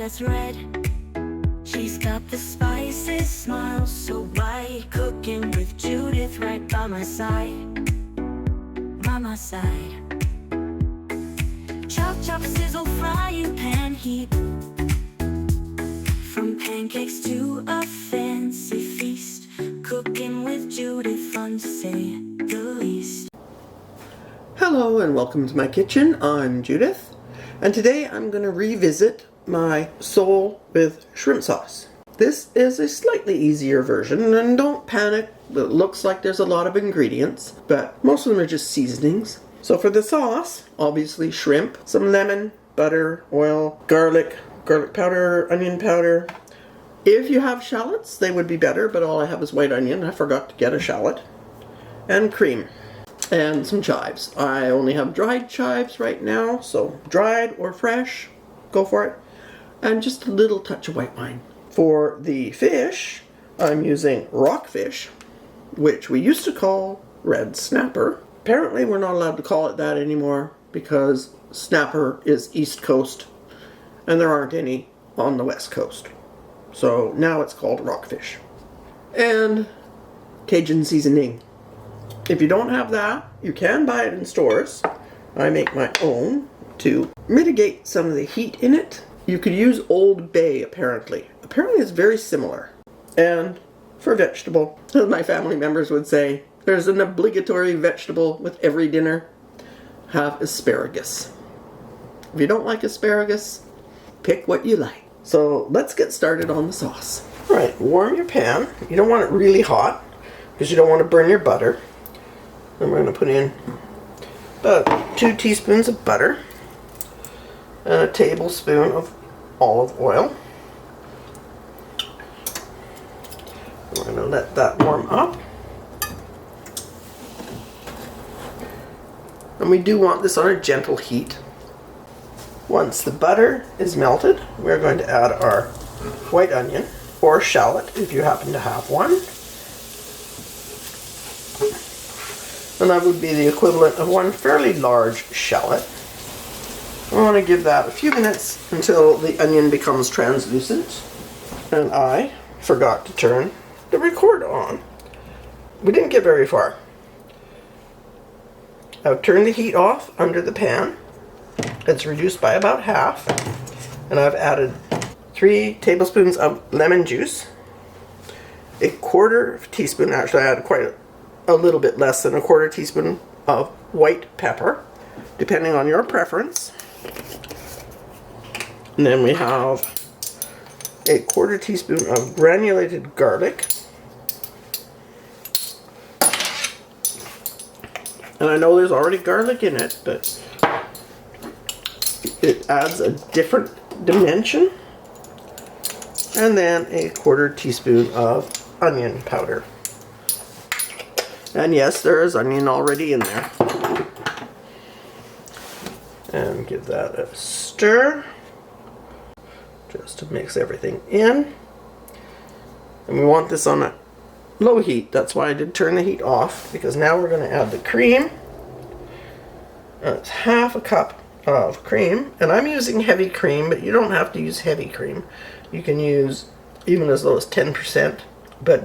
as red. She's got the spices, smile so bright. Cooking with Judith right by my side. By my side. Chop, chop, sizzle, frying pan heat. From pancakes to a fancy feast. Cooking with Judith, fun to say the least. Hello and welcome to my kitchen. I'm Judith, and today I'm going to revisit my sole with shrimp sauce. This is a slightly easier version, and don't panic, it looks like there's a lot of ingredients, but most of them are just seasonings. So for the sauce, obviously shrimp, some lemon, butter, oil, garlic powder, onion powder. If you have shallots, they would be better, but all I have is white onion. I forgot to get a shallot. And cream. And some chives. I only have dried chives right now, so dried or fresh, go for it. And just a little touch of white wine. For the fish, I'm using rockfish, which we used to call red snapper. Apparently we're not allowed to call it that anymore because snapper is East Coast and there aren't any on the West Coast. So now it's called rockfish. And Cajun seasoning. If you don't have that, you can buy it in stores. I make my own to mitigate some of the heat in it. You could use Old Bay, apparently. Apparently it's very similar. And for vegetable, as my family members would say, there's an obligatory vegetable with every dinner. Have asparagus. If you don't like asparagus, pick what you like. So let's get started on the sauce. All right, warm your pan. You don't want it really hot because you don't want to burn your butter. Then we're going to put in about 2 teaspoons of butter and a tablespoon of olive oil. We're going to let that warm up. And we do want this on a gentle heat. Once the butter is melted, we're going to add our white onion or shallot if you happen to have one. And that would be the equivalent of one fairly large shallot. I want to give that a few minutes until the onion becomes translucent. And I forgot to turn the record on. We didn't get very far. I've turned the heat off under the pan. It's reduced by about half. And I've added 3 tablespoons of lemon juice. A quarter teaspoon, actually I added quite a little bit less than a quarter teaspoon of white pepper, depending on your preference. And then we have a quarter teaspoon of granulated garlic. And I know there's already garlic in it, but it adds a different dimension. And then a quarter teaspoon of onion powder. And yes, there is onion already in there. And give that a stir, just to mix everything in. And we want this on a low heat. That's why I did turn the heat off, because now we're going to add the cream. And it's half a cup of cream. And I'm using heavy cream, but you don't have to use heavy cream. You can use even as low as 10%, but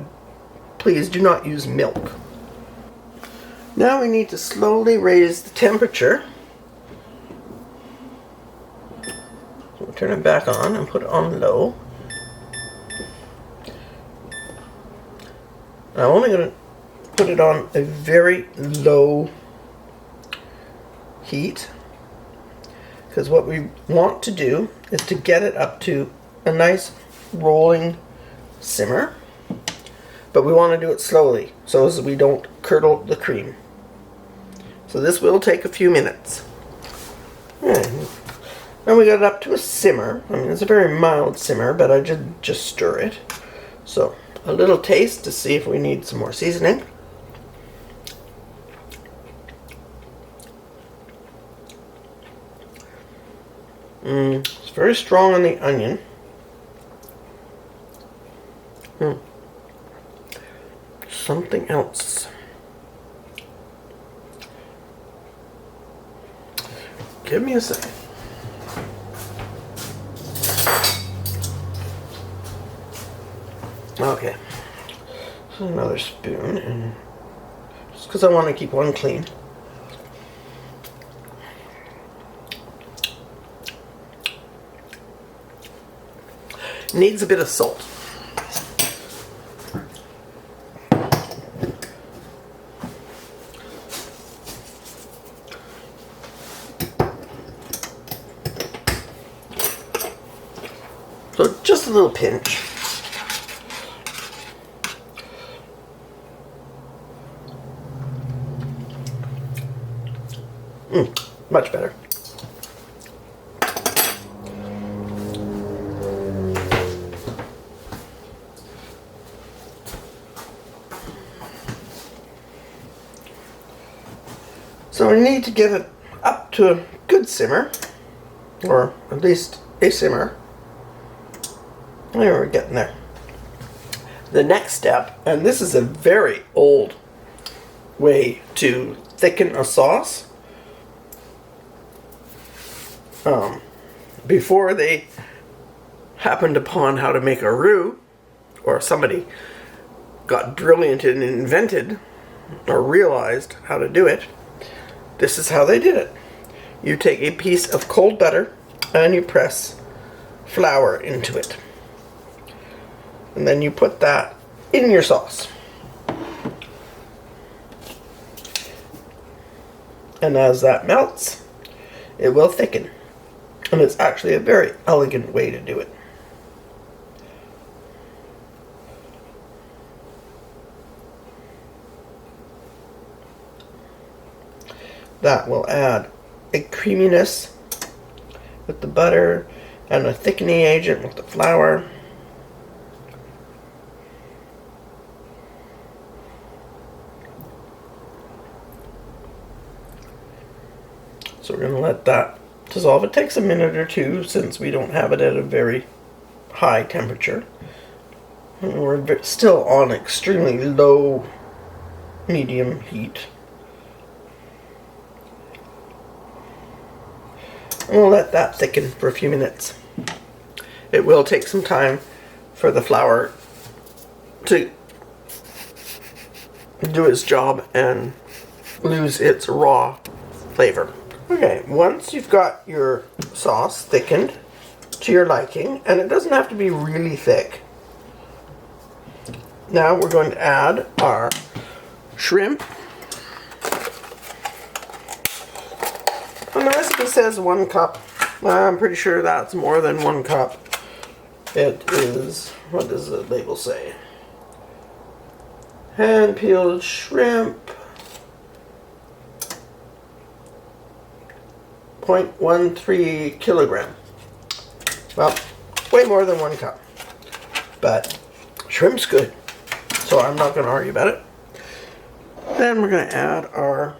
please do not use milk. Now we need to slowly raise the temperature. So we'll turn it back on and put it on low. I'm only going to put it on a very low heat, because what we want to do is to get it up to a nice rolling simmer, but we want to do it slowly so as we don't curdle the cream. So this will take a few minutes. And then we got it up to a simmer. I mean, it's a very mild simmer, but I just stir it. So a little taste to see if we need some more seasoning. It's very strong on the onion. Something else. Give me a second. Okay. So another spoon, and just because I want to keep one clean. Needs a bit of salt. So just a little pinch. Much better. So we need to get it up to a good simmer, or at least a simmer. There, we're getting there. The next step, and this is a very old way to thicken a sauce. Before they happened upon how to make a roux, or somebody got brilliant and invented or realized how to do it, this is how they did it. You take a piece of cold butter and you press flour into it. And then you put that in your sauce. And as that melts, it will thicken. And it's actually a very elegant way to do it. That will add a creaminess with the butter and a thickening agent with the flour. So we're going to let that dissolve. It takes a minute or two since we don't have it at a very high temperature. And we're still on extremely low medium heat. And we'll let that thicken for a few minutes. It will take some time for the flour to do its job and lose its raw flavor. Okay, once you've got your sauce thickened to your liking, and it doesn't have to be really thick, now we're going to add our shrimp. And the recipe says 1 cup. I'm pretty sure that's more than 1 cup. It is, what does the label say? Hand peeled shrimp. 0.13 kilogram. Well, way more than 1 cup. But shrimp's good, so I'm not going to argue about it. Then we're going to add our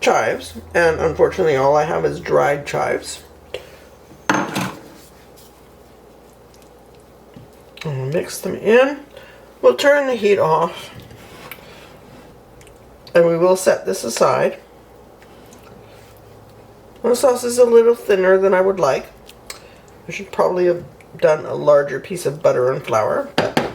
chives, and unfortunately all I have is dried chives. And we'll mix them in. We'll turn the heat off, and we will set this aside. The sauce is a little thinner than I would like. I should probably have done a larger piece of butter and flour, but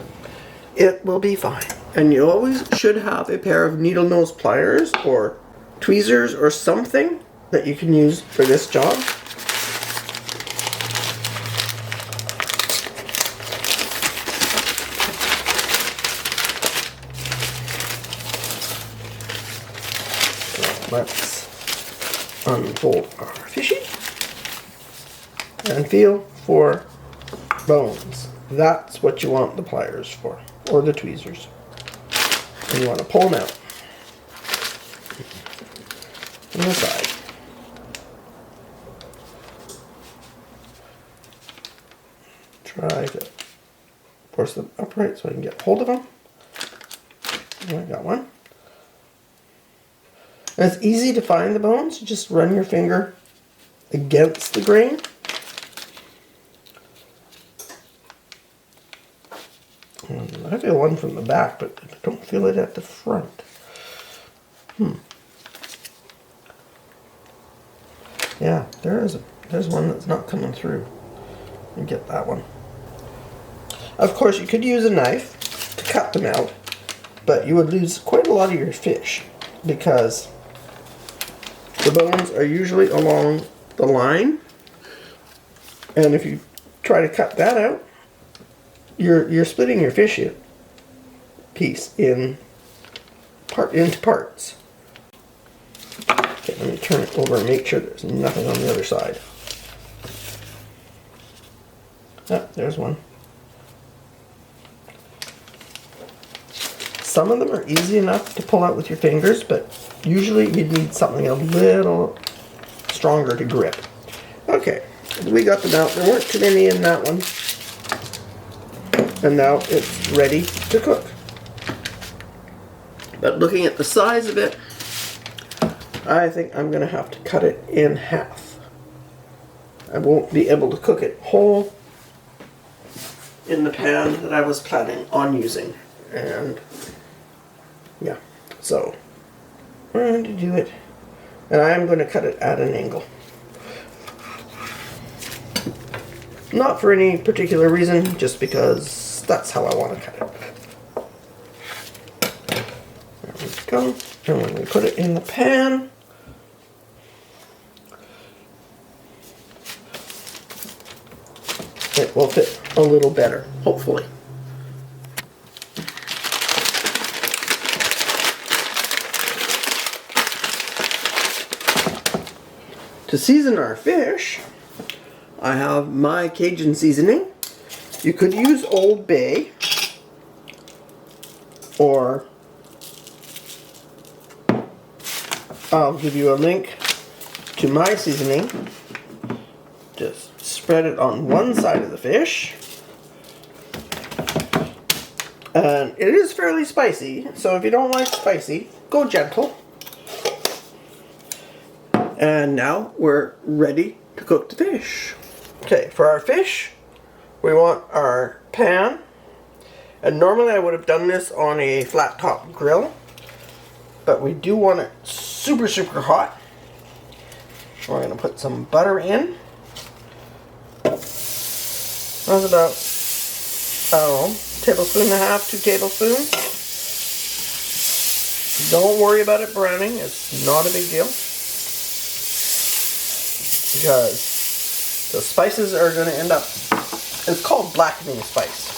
it will be fine. And you always should have a pair of needle nose pliers or tweezers or something that you can use for this job. So let's unfold our fishy and feel for bones. That's what you want the pliers for, or the tweezers. And you want to pull them out from the side. Try to force them upright so I can get hold of them. And I got one. And it's easy to find the bones. You just run your finger against the grain. And I feel one from the back, but I don't feel it at the front. Yeah, there's one that's not coming through. You get that one. Of course, you could use a knife. to cut them out, but you would lose quite a lot of your fish because the bones are usually along the line, and if you try to cut that out, you're splitting your fish into parts. Okay, let me turn it over and make sure there's nothing on the other side. Ah, there's one. Some of them are easy enough to pull out with your fingers, but usually you'd need something a little stronger to grip. Okay, we got them out. There weren't too many in that one. And now it's ready to cook. But looking at the size of it, I think I'm going to have to cut it in half. I won't be able to cook it whole in the pan that I was planning on using. And yeah, so we're going to do it. And I am going to cut it at an angle. Not for any particular reason, just because that's how I want to cut it. There we go. And when we put it in the pan, it will fit a little better, hopefully. To season our fish, I have my Cajun seasoning. You could use Old Bay, or I'll give you a link to my seasoning. Just spread it on one side of the fish. And it is fairly spicy, so if you don't like spicy, go gentle. And now we're ready to cook the fish. Okay, for our fish, we want our pan. And normally I would have done this on a flat top grill, but we do want it super, super hot. We're going to put some butter in. That's about, I don't know, tablespoon and a half, 2 tablespoons. Don't worry about it browning, it's not a big deal. Because the spices are going to end up, it's called blackening spice.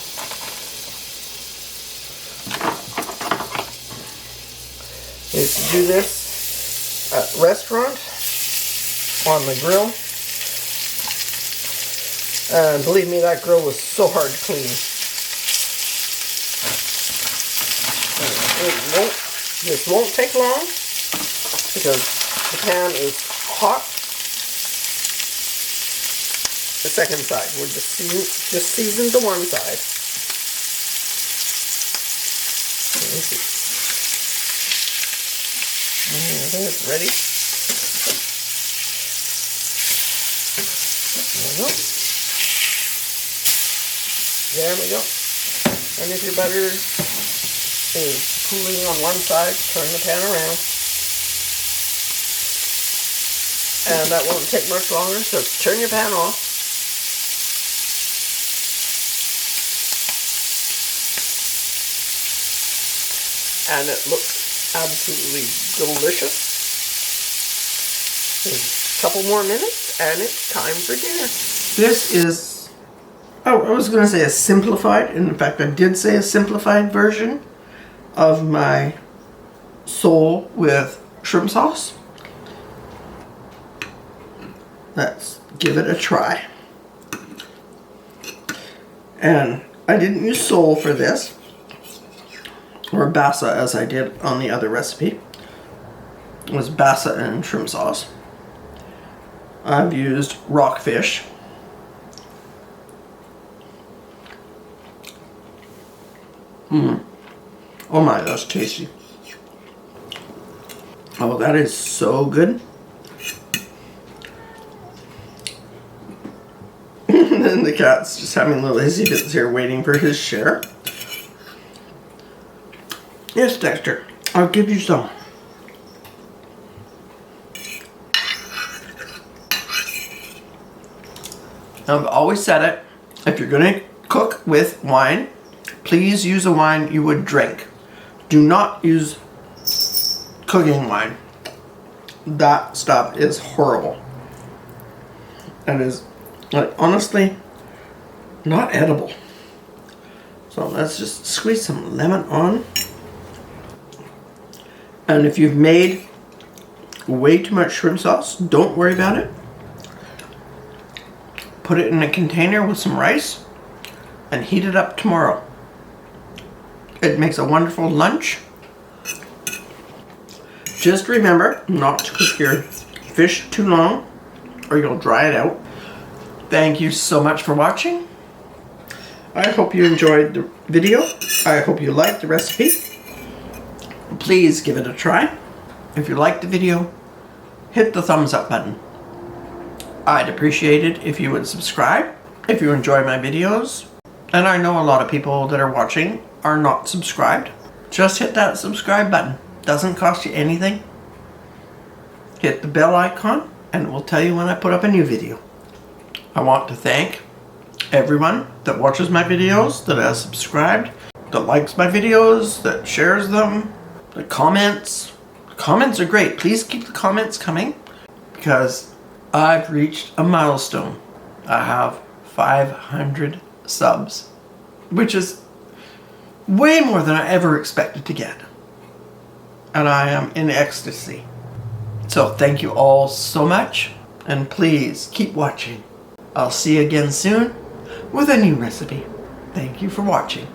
I used to do this at restaurant on the grill. And believe me, that grill was so hard to clean. This won't take long because the pan is hot. The second side, we're just season the one side. Let me see. I think it's ready. There we go. There we go. And if your butter is cooling on one side, turn the pan around. And that won't take much longer, so turn your pan off. And it looks absolutely delicious. A couple more minutes and it's time for dinner. This is, oh, I was going to say a simplified, and in fact I did say a simplified version of my sole with shrimp sauce. Let's give it a try. And I didn't use sole for this, or bassa as I did on the other recipe. It was bassa and shrimp sauce. I've used rockfish. Oh my, that's tasty. Oh, that is so good. And then the cat's just having little hissy fits here waiting for his share. Yes, Dexter, I'll give you some. I've always said it, if you're going to cook with wine, please use a wine you would drink. Do not use cooking wine. That stuff is horrible. And is, like, honestly, not edible. So let's just squeeze some lemon on. And if you've made way too much shrimp sauce, don't worry about it. Put it in a container with some rice and heat it up tomorrow. It makes a wonderful lunch. Just remember not to cook your fish too long or you'll dry it out. Thank you so much for watching. I hope you enjoyed the video. I hope you liked the recipe. Please give it a try. If you liked the video, hit the thumbs up button. I'd appreciate it if you would subscribe if you enjoy my videos. And I know a lot of people that are watching are not subscribed. Just hit that subscribe button. Doesn't cost you anything. Hit the bell icon and it will tell you when I put up a new video. I want to thank everyone that watches my videos, that has subscribed, that likes my videos, that shares them, that comments. Comments are great. Please keep the comments coming because I've reached a milestone. I have 500 subs, which is way more than I ever expected to get. And I am in ecstasy. So thank you all so much, and please keep watching. I'll see you again soon with a new recipe. Thank you for watching.